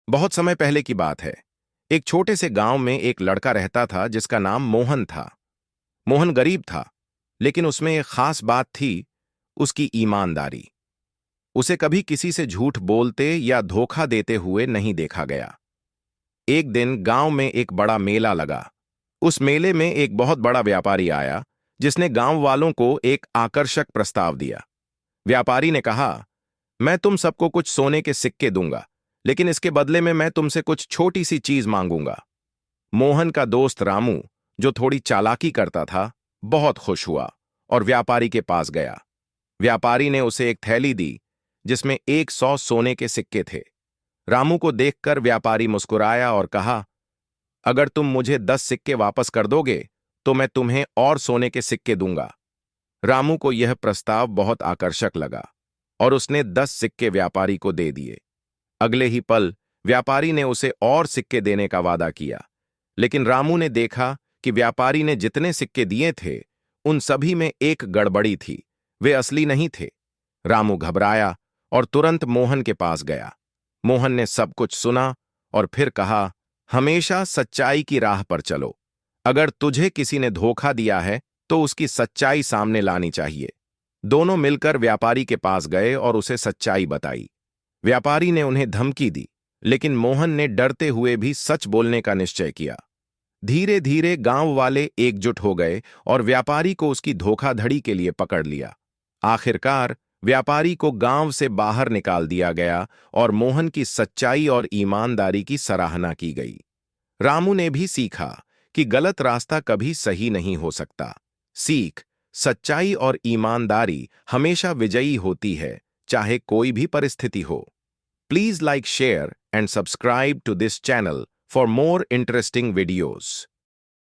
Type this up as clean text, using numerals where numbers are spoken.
बहुत समय पहले की बात है। एक छोटे से गांव में एक लड़का रहता था जिसका नाम मोहन था। मोहन गरीब था, लेकिन उसमें एक खास बात थी, उसकी ईमानदारी। उसे कभी किसी से झूठ बोलते या धोखा देते हुए नहीं देखा गया। एक दिन गांव में एक बड़ा मेला लगा। उस मेले में एक बहुत बड़ा व्यापारी आया, जिसने गांव वालों को एक आकर्षक प्रस्ताव दिया। व्यापारी ने कहा, मैं तुम सबको कुछ सोने के सिक्के दूंगा, लेकिन इसके बदले में मैं तुमसे कुछ छोटी सी चीज मांगूंगा। मोहन का दोस्त रामू, जो थोड़ी चालाकी करता था, बहुत खुश हुआ और व्यापारी के पास गया। व्यापारी ने उसे एक थैली दी, जिसमें 100 सोने के सिक्के थे। रामू को देखकर व्यापारी मुस्कुराया और कहा, अगर तुम मुझे 10 सिक्के वापस कर दोगे, तो मैं तुम्हें और सोने के सिक्के दूंगा। रामू को यह प्रस्ताव बहुत आकर्षक लगा और उसने 10 सिक्के व्यापारी को दे दिए। अगले ही पल व्यापारी ने उसे और सिक्के देने का वादा किया, लेकिन रामू ने देखा कि व्यापारी ने जितने सिक्के दिए थे, उन सभी में एक गड़बड़ी थी। वे असली नहीं थे। रामू घबराया और तुरंत मोहन के पास गया। मोहन ने सब कुछ सुना और फिर कहा, हमेशा सच्चाई की राह पर चलो। अगर तुझे किसी ने धोखा दिया है, तो उसकी सच्चाई सामने लानी चाहिए। दोनों मिलकर व्यापारी के पास गए और उसे सच्चाई बताई। व्यापारी ने उन्हें धमकी दी, लेकिन मोहन ने डरते हुए भी सच बोलने का निश्चय किया। धीरे धीरे गांव वाले एकजुट हो गए और व्यापारी को उसकी धोखाधड़ी के लिए पकड़ लिया। आखिरकार व्यापारी को गांव से बाहर निकाल दिया गया और मोहन की सच्चाई और ईमानदारी की सराहना की गई। रामू ने भी सीखा कि गलत रास्ता कभी सही नहीं हो सकता। सीख, सच्चाई और ईमानदारी हमेशा विजयी होती है, चाहे कोई भी परिस्थिति हो। Please like, share, and subscribe to this channel for more interesting videos.